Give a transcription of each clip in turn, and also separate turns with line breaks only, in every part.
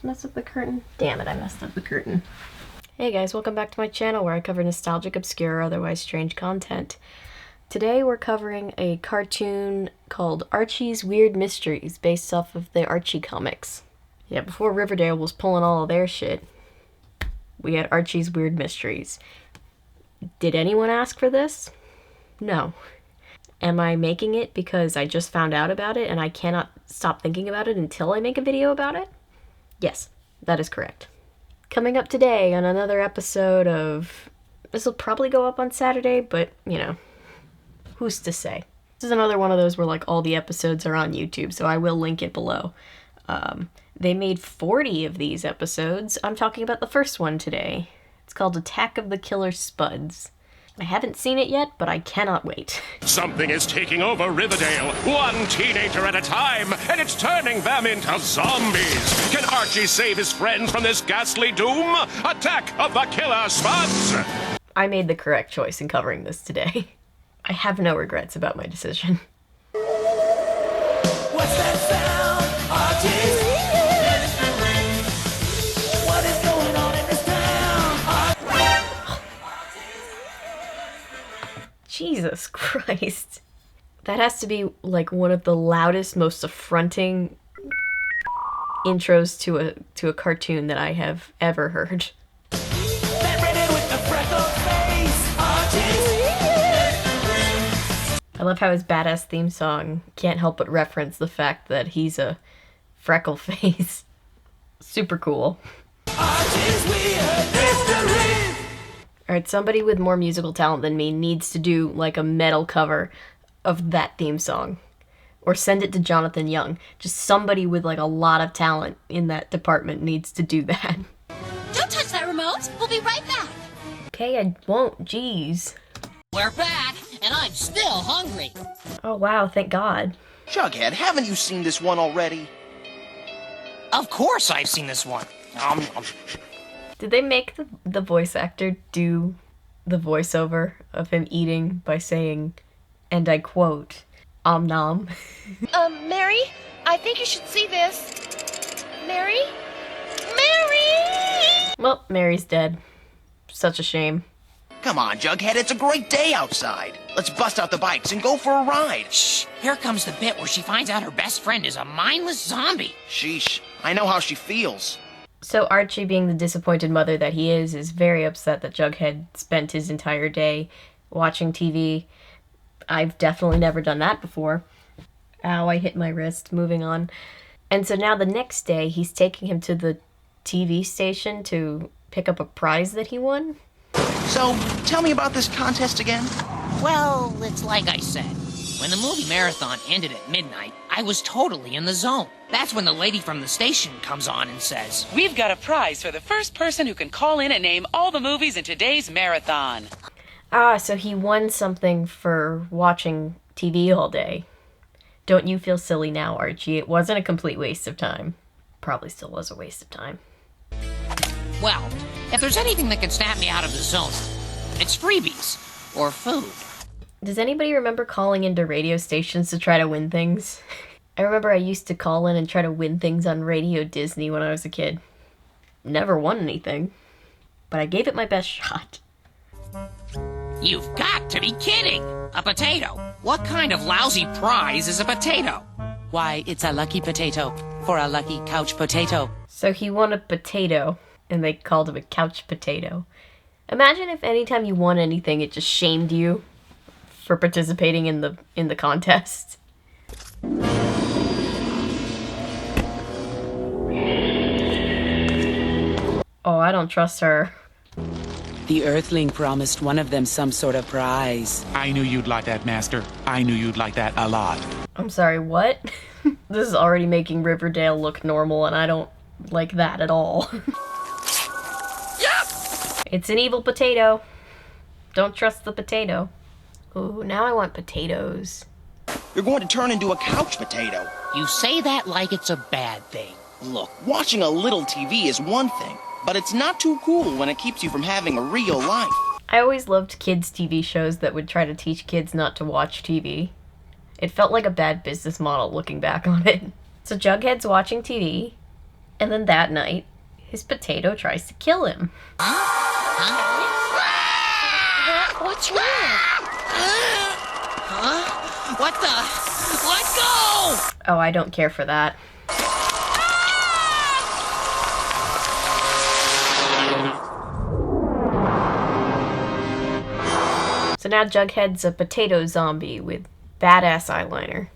Just mess up the curtain. Damn it, I messed up the curtain. Hey guys, welcome back to my channel where I cover nostalgic, obscure, or otherwise strange content. Today we're covering a cartoon called Archie's Weird Mysteries, based off of the Archie comics. Yeah, before Riverdale was pulling all of their shit, we had Archie's Weird Mysteries. Did anyone ask for this? No. Am I making it because I just found out about it and I cannot stop thinking about it until I make a video about it? Yes, that is correct. Coming up today on another episode of... This will probably go up on Saturday, but, you know, who's to say? This is another one of those where, like, all the episodes are on YouTube, so I will link it below. They made 40 of these episodes. I'm talking about the first one today. It's called Attack of the Killer Spuds. I haven't seen it yet, but I cannot wait.
Something is taking over Riverdale, one teenager at a time, and it's turning them into zombies. Can Archie save his friends from this ghastly doom? Attack of the Killer Spuds!
I made the correct choice in covering this today. I have no regrets about my decision.
What's that sound? Archie's what is going on in this town?
Jesus Christ. That has to be like one of the loudest, most affronting intros to a cartoon that I have ever heard.
That redhead with the freckled face, Archie's.
I love how his badass theme song can't help but reference the fact that he's a freckle face. Super cool.
Archie's weird mysteries.
Alright, somebody with more musical talent than me needs to do like a metal cover of that theme song. Or send it to Jonathan Young. Just somebody with like a lot of talent in that department needs to do that.
Don't touch that remote. We'll be right back.
Okay, I won't. Jeez.
We're back, and I'm still hungry.
Oh wow, thank God.
Jughead, haven't you seen this one already?
Of course I've seen this one.
Did they make the voice actor do the voiceover of him eating by saying, and I quote, "Om nom"?
Mary, I think you should see this. Mary? Mary!
Well, Mary's dead. Such a shame.
Come on, Jughead, it's a great day outside. Let's bust out the bikes and go for a ride.
Shh, here comes the bit where she finds out her best friend is a mindless zombie.
Sheesh, I know how she feels.
So Archie, being the disappointed mother that he is very upset that Jughead spent his entire day watching TV. I've definitely never done that before. Ow, I hit my wrist. Moving on. And so now the next day, he's taking him to the TV station to pick up a prize that he won.
So, tell me about this contest again.
Well, it's like I said. When the movie marathon ended at midnight, I was totally in the zone. That's when the lady from the station comes on and says,
"We've got a prize for the first person who can call in and name all the movies in today's marathon."
Ah, so he won something for watching TV all day. Don't you feel silly now, Archie? It wasn't a complete waste of time. Probably still was a waste of time.
well, if there's anything that can snap me out of the zone, it's freebies or food.
Does anybody remember calling into radio stations to try to win things? I remember I used to call in and try to win things on Radio Disney when I was a kid. Never won anything, but I gave it my best shot.
You've got to be kidding! A potato? What kind of lousy prize is a potato?
Why, it's a lucky potato for a lucky couch potato.
So he won a potato, and they called him a couch potato. Imagine if anytime you won anything, it just shamed you for participating in the contest. Oh, I don't trust her.
The Earthling promised one of them some sort of prize.
I knew you'd like that, Master. I knew you'd like that a lot.
I'm sorry, what? This is already making Riverdale look normal, and I don't like that at all.
Yep!
It's an evil potato. Don't trust the potato. Ooh, now I want potatoes.
You're going to turn into a couch potato.
You say that like it's a bad thing.
Look, watching a little TV is one thing, but it's not too cool when it keeps you from having a real life.
I always loved kids' TV shows that would try to teach kids not to watch TV. It felt like a bad business model looking back on it. So Jughead's watching TV, And then that night, his potato tries to kill him.
What's wrong?
What the? Let go!
Oh, I don't care for that. So now Jughead's a potato zombie with badass eyeliner.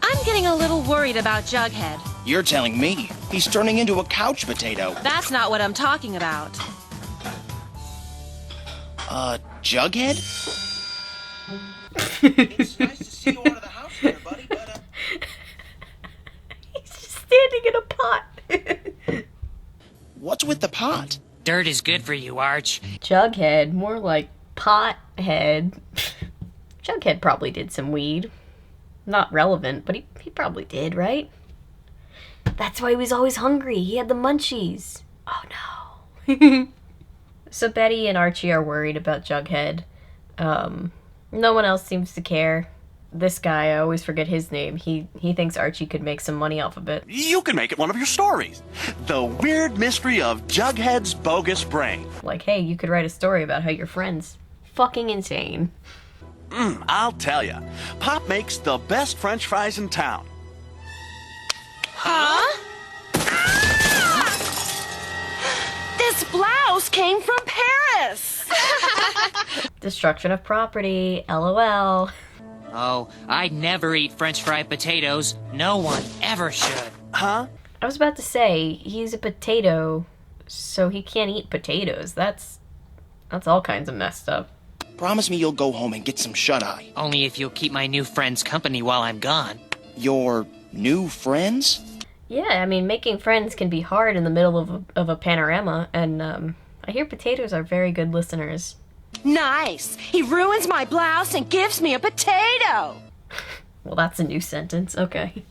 I'm getting a little worried about Jughead.
You're telling me he's turning into a couch potato.
That's not what I'm talking about.
Jughead? It's nice to see you out of the house there, buddy, but,
He's just standing in a pot.
What's with the pot?
Dirt is good for you, Arch.
Jughead, more like pothead. Jughead probably did some weed. Not relevant, but he probably did, right? That's why he was always hungry. He had the munchies. Oh no. So Betty and Archie are worried about Jughead. No one else seems to care. This guy, I always forget his name. He thinks Archie could make some money off of it.
You can make it one of your stories. The weird mystery of Jughead's bogus brain.
Like, hey, you could write a story about how your friend's fucking insane.
I'll tell ya. Pop makes the best French fries in town.
Huh? This blouse came from Paris!
Destruction of property, LOL.
Oh, I'd never eat French fried potatoes. No one ever should.
Huh?
I was about to say, he's a potato, so he can't eat potatoes. That's all kinds of messed up.
Promise me you'll go home and get some shut-eye.
Only if you'll keep my new friends company while I'm gone.
Your new friends?
Yeah, I mean, making friends can be hard in the middle of a panorama, and I hear potatoes are very good listeners.
Nice! He ruins my blouse and gives me a potato!
Well, that's a new sentence. Okay.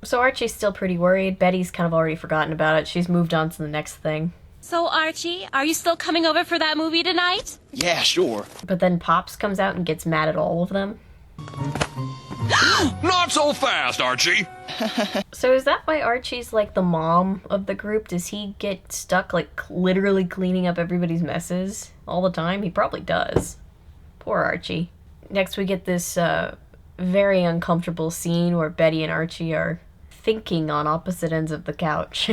So Archie's still pretty worried. Betty's kind of already forgotten about it. She's moved on to the next thing.
So, Archie, are you still coming over for that movie tonight?
Yeah, sure.
But then Pops comes out and gets mad at all of them.
Not so fast, Archie.
So is that why Archie's like the mom of the group? Does he get stuck like literally cleaning up everybody's messes all the time? He probably does. Poor Archie. Next we get this very uncomfortable scene where Betty and Archie are thinking on opposite ends of the couch.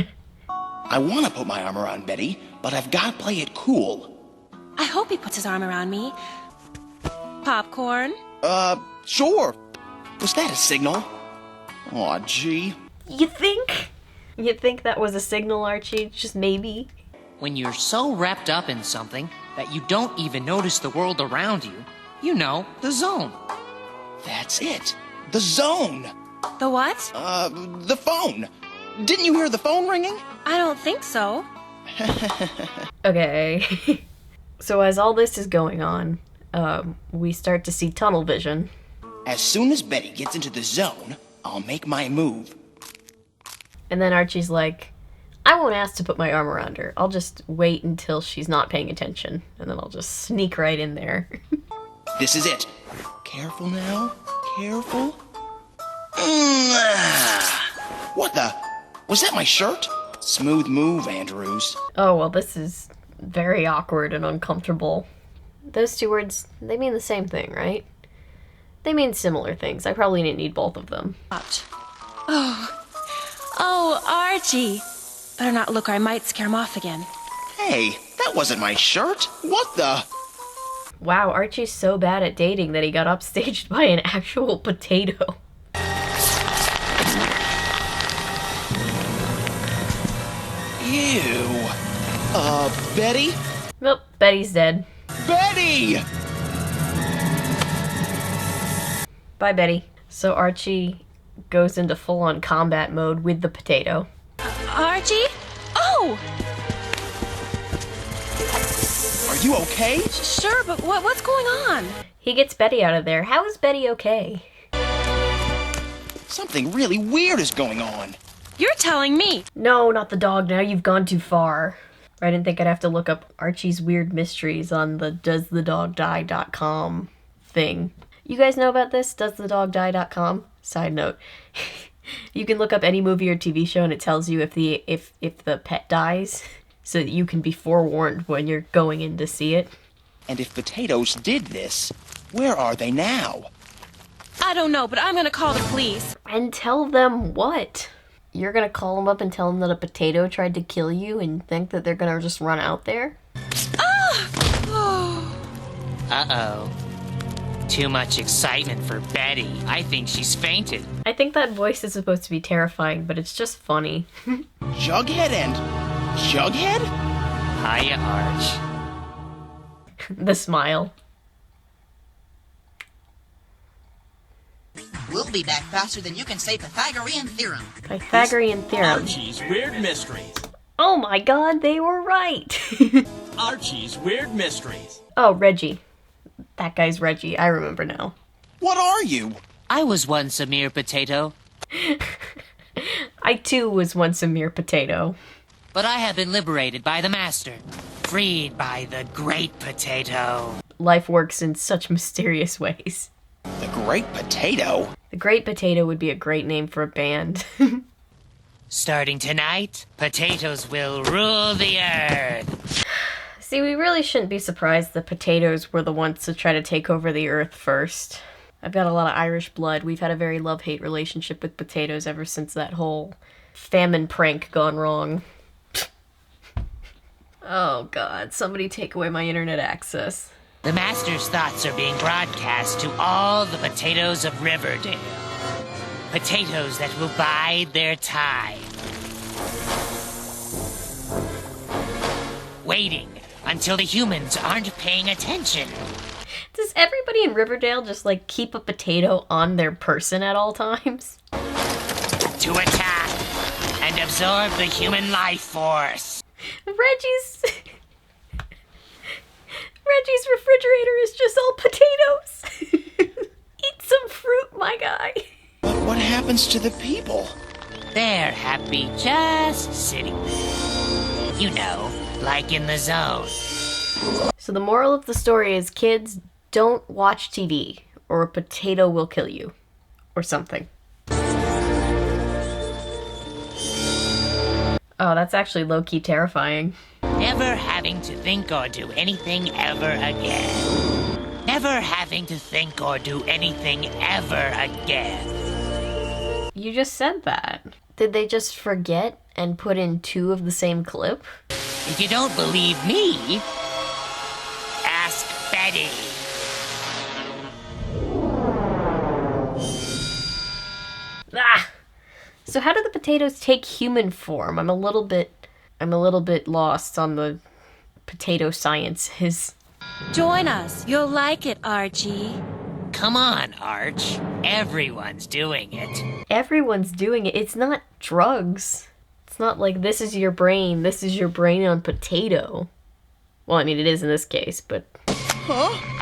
I want to put my arm around Betty, but I've got to play it cool.
I hope he puts his arm around me. Popcorn?
Sure. Was that a signal? Aw, gee.
You think? You think that was a signal, Archie? Just maybe?
When you're so wrapped up in something that you don't even notice the world around you, you know, the zone.
That's it. The zone.
The what?
The phone. Didn't you hear the phone ringing?
I don't think so.
Okay. So as all this is going on, we start to see tunnel vision.
As soon as Betty gets into the zone, I'll make my move.
And then Archie's like, I won't ask to put my arm around her. I'll just wait until she's not paying attention. And then I'll just sneak right in there.
This is it. Careful now. Careful. What the? Was that my shirt? Smooth move, Andrews.
Oh, well, this is very awkward and uncomfortable. Those two words, they mean the same thing, right? They mean similar things. I probably didn't need both of them.
Oh, Archie. Better not look or I might scare him off again.
Hey, that wasn't my shirt. What the?
Wow, Archie's so bad at dating that he got upstaged by an actual potato.
Ew. Betty?
Nope, Betty's dead.
Betty!
Bye, Betty. So Archie goes into full-on combat mode with the potato.
Archie? Oh!
Are you okay?
Sure, but what's going on?
He gets Betty out of there. How is Betty okay?
Something really weird is going on.
You're telling me.
No, not the dog. Now you've gone too far. I didn't think I'd have to look up Archie's weird mysteries on the doesthedogdie.com thing. You guys know about this? Doesthedogdie.com? Side note. You can look up any movie or TV show and it tells you if the pet dies, so that you can be forewarned when you're going in to see it.
And if potatoes did this, where are they now?
I don't know, but I'm gonna call the police.
And tell them what? You're gonna call them up and tell them that a potato tried to kill you and think that they're gonna just run out there?
Uh-oh. Too much excitement for Betty. I think she's fainted.
I think that voice is supposed to be terrifying, but it's just funny.
Jughead and... Jughead?
Hiya, Arch.
The smile.
We'll be back faster than you can say Pythagorean theorem.
Pythagorean theorem.
Archie's Weird Mysteries.
Oh my god, they were right!
Archie's Weird Mysteries.
Oh, Reggie. That guy's Reggie. I remember now.
What are you?
I was once a mere potato.
I too was once a mere potato.
But I have been liberated by the master. Freed by the great potato.
Life works in such mysterious ways.
The Great Potato?
The Great Potato would be a great name for a band.
Starting tonight, potatoes will rule the earth.
See, we really shouldn't be surprised that potatoes were the ones to try to take over the earth first. I've got a lot of Irish blood. We've had a very love-hate relationship with potatoes ever since that whole famine prank gone wrong. Oh god, somebody take away my internet access.
The master's thoughts are being broadcast to all the potatoes of Riverdale. Potatoes that will bide their time. Waiting until the humans aren't paying attention.
Does everybody in Riverdale just, like, keep a potato on their person at all times?
To attack and absorb the human life force.
Reggie's refrigerator is just all potatoes. Eat some fruit, my guy.
But what happens to the people?
They're happy just sitting there. You know, like in the zone.
So the moral of the story is, kids, don't watch TV, or a potato will kill you. Or something. Oh, that's actually low-key terrifying.
Never having to think or do anything ever again. Never having to think or do anything ever again.
You just said that. Did they just forget and put in 2 of the same clip?
If you don't believe me, ask Betty.
Ah! So how do the potatoes take human form? I'm a little bit lost on the potato sciences.
Join us. You'll like it, Archie.
Come on, Arch. Everyone's doing it.
Everyone's doing it. It's not drugs. It's not like this is your brain on potato. Well, I mean, it is in this case, but...
Huh?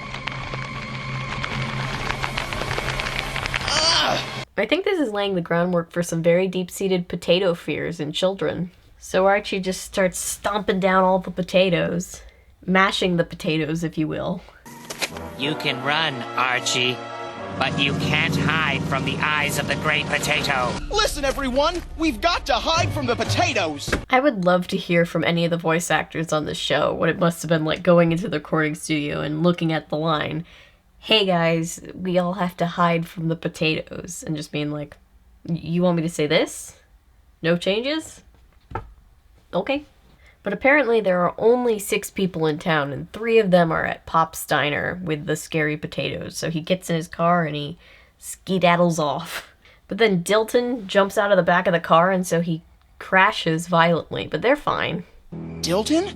I think this is laying the groundwork for some very deep-seated potato fears in children. So Archie just starts stomping down all the potatoes. Mashing the potatoes, if you will.
You can run, Archie, but you can't hide from the eyes of the great potato.
Listen, everyone! We've got to hide from the potatoes!
I would love to hear from any of the voice actors on this show what it must have been like going into the recording studio and looking at the line, "Hey guys, we all have to hide from the potatoes," and just being like, "You want me to say this? No changes? Okay." But apparently there are only 6 people in town, and 3 of them are at Pop's Diner with the scary potatoes. So he gets in his car and he skedaddles off. But then Dilton jumps out of the back of the car, and so he crashes violently, but they're fine.
Dilton?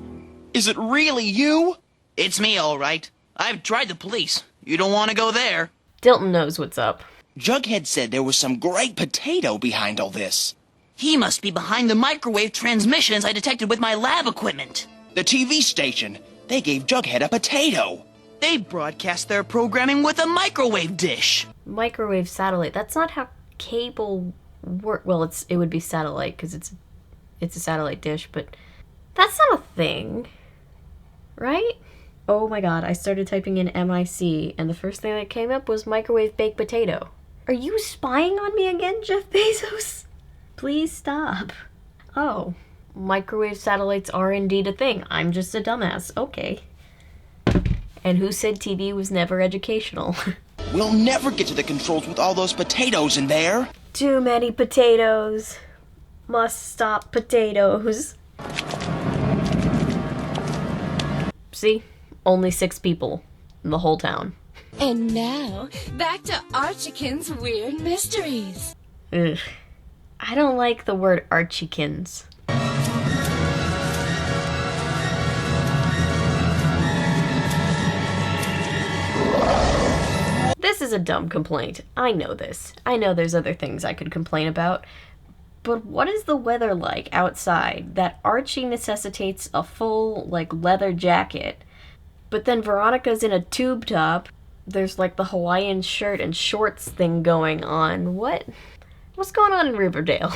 Is it really you? It's me, all right. I've tried the police. You don't want to go there.
Dilton knows what's up.
Jughead said there was some great potato behind all this. He must be behind the microwave transmissions I detected with my lab equipment. The TV station. They gave Jughead a potato. They broadcast their programming with a microwave dish.
Microwave satellite. That's not how cable work. Well, it would be satellite because it's a satellite dish, but that's not a thing, right? Oh my god, I started typing in MIC, and the first thing that came up was microwave baked potato. Are you spying on me again, Jeff Bezos? Please stop. Oh, microwave satellites are indeed a thing. I'm just a dumbass. Okay. And who said TV was never educational?
We'll never get to the controls with all those potatoes in there.
Too many potatoes. Must stop potatoes. See? Only 6 people in the whole town.
And now, back to Archiekins' Weird Mysteries.
Ugh. I don't like the word Archiekins. This is a dumb complaint. I know this. I know there's other things I could complain about. But what is the weather like outside that Archie necessitates a full, like, leather jacket? But then Veronica's in a tube top. There's, like, the Hawaiian shirt and shorts thing going on. What's going on in Riverdale?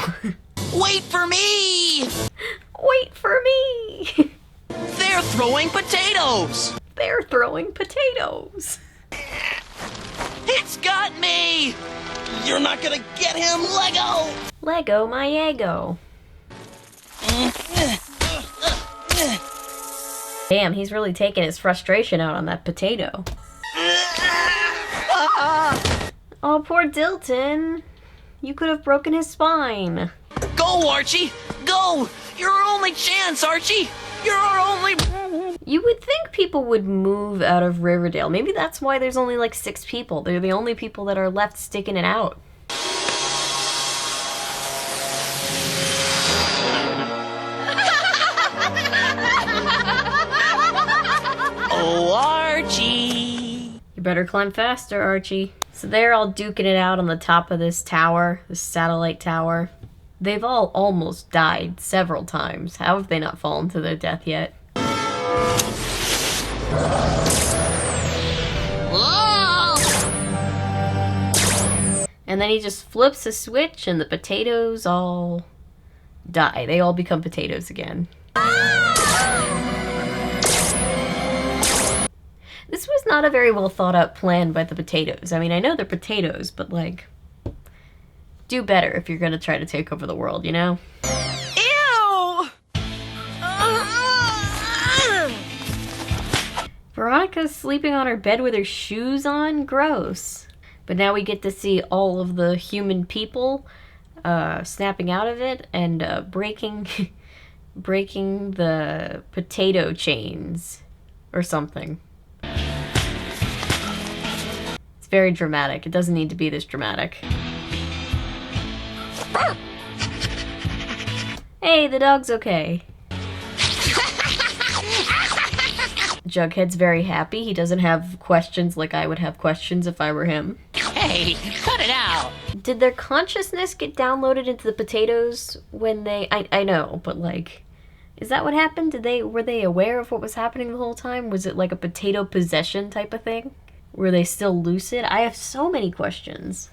Wait for me!
Wait for me!
They're throwing potatoes!
They're throwing potatoes!
It's got me! You're not gonna get him, Lego!
Lego my ego. Damn, he's really taking his frustration out on that potato. Oh, poor Dilton. You could have broken his spine.
Go, Archie! Go! You're our only chance, Archie! You're our only...
You would think people would move out of Riverdale. Maybe that's why there's only like 6 people. They're the only people that are left sticking it out.
Oh, Archie!
You better climb faster, Archie. So they're all duking it out on the top of this tower, this satellite tower. They've all almost died several times. How have they not fallen to their death yet? And then he just flips a switch and the potatoes all die. They all become potatoes again. This was not a very well thought out plan by the potatoes. I mean, I know they're potatoes, but like, do better if you're gonna try to take over the world, you know?
Ew!
Veronica's sleeping on her bed with her shoes on? Gross. But now we get to see all of the human people snapping out of it and breaking the potato chains or something. It's very dramatic. It doesn't need to be this dramatic. Hey, the dog's okay. Jughead's very happy. He doesn't have questions like I would have questions if I were him.
Hey, cut it out!
Did their consciousness get downloaded into the potatoes when they... I know, but like... Is that what happened? Were they aware of what was happening the whole time? Was it like a potato possession type of thing? Were they still lucid? I have so many questions.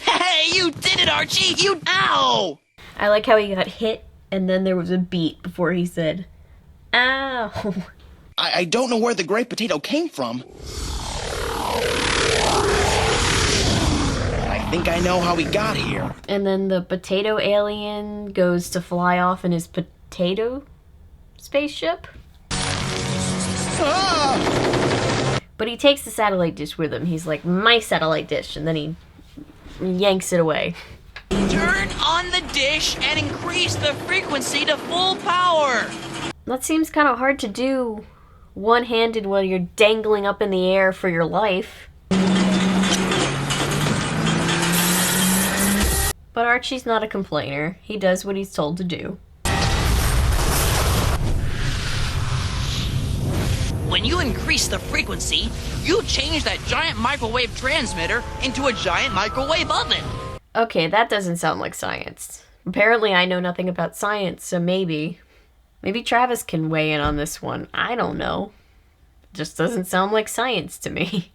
Hey, you did it, Archie! You... Ow!
I like how he got hit and then there was a beat before he said, ow.
I don't know where the great potato came from. I think I know how he got here.
And then the potato alien goes to fly off in his potato spaceship. But he takes the satellite dish with him. He's like, my satellite dish, and then he yanks it away.
Turn on the dish and increase the frequency to full power.
That seems kind of hard to do one-handed while you're dangling up in the air for your life. But Archie's not a complainer. He does what he's told to do.
When you increase the frequency, you change that giant microwave transmitter into a giant microwave oven.
Okay, that doesn't sound like science. Apparently I know nothing about science, so maybe Travis can weigh in on this one. I don't know. Just doesn't sound like science to me.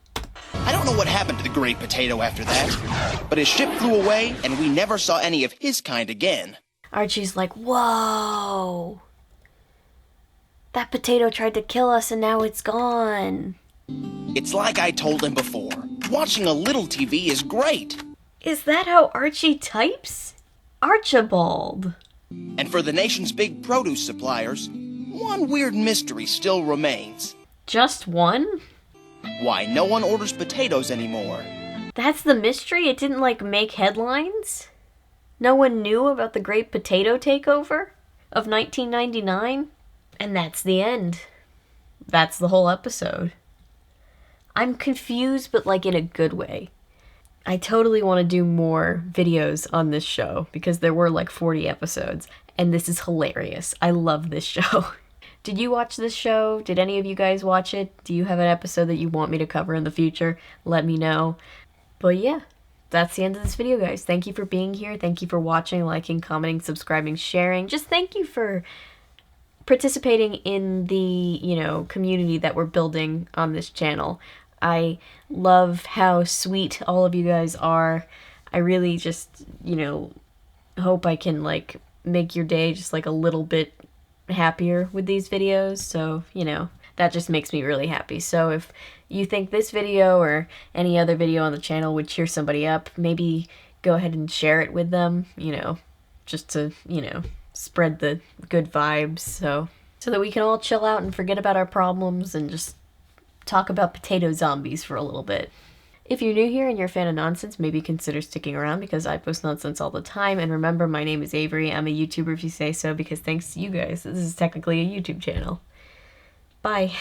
I don't know what happened to the great potato after that, but his ship flew away and we never saw any of his kind again.
Archie's like, whoa. That potato tried to kill us and now it's gone.
It's like I told him before. Watching a little TV is great.
Is that how Archie types? Archibald.
And for the nation's big produce suppliers, one weird mystery still remains.
Just one?
Why no one orders potatoes anymore.
That's the mystery? It didn't, like, make headlines? No one knew about the Great Potato Takeover of 1999? And that's the end. That's the whole episode. I'm confused, but, like, in a good way. I totally want to do more videos on this show because there were like 40 episodes and this is hilarious. I love this show. Did you watch this show? Did any of you guys watch it? Do you have an episode that you want me to cover in the future? Let me know. But yeah, that's the end of this video, guys. Thank you for being here. Thank you for watching, liking, commenting, subscribing, sharing. Just thank you for participating in the, you know, community that we're building on this channel. I love how sweet all of you guys are. I really just, you know, hope I can, like, make your day just, like, a little bit happier with these videos. So, you know, that just makes me really happy. So if you think this video or any other video on the channel would cheer somebody up, maybe go ahead and share it with them, you know, just to, you know, spread the good vibes so that we can all chill out and forget about our problems and just talk about potato zombies for a little bit. If you're new here and you're a fan of nonsense, maybe consider sticking around because I post nonsense all the time. And remember, my name is Avery. I'm a YouTuber if you say so, because thanks to you guys, this is technically a YouTube channel. Bye.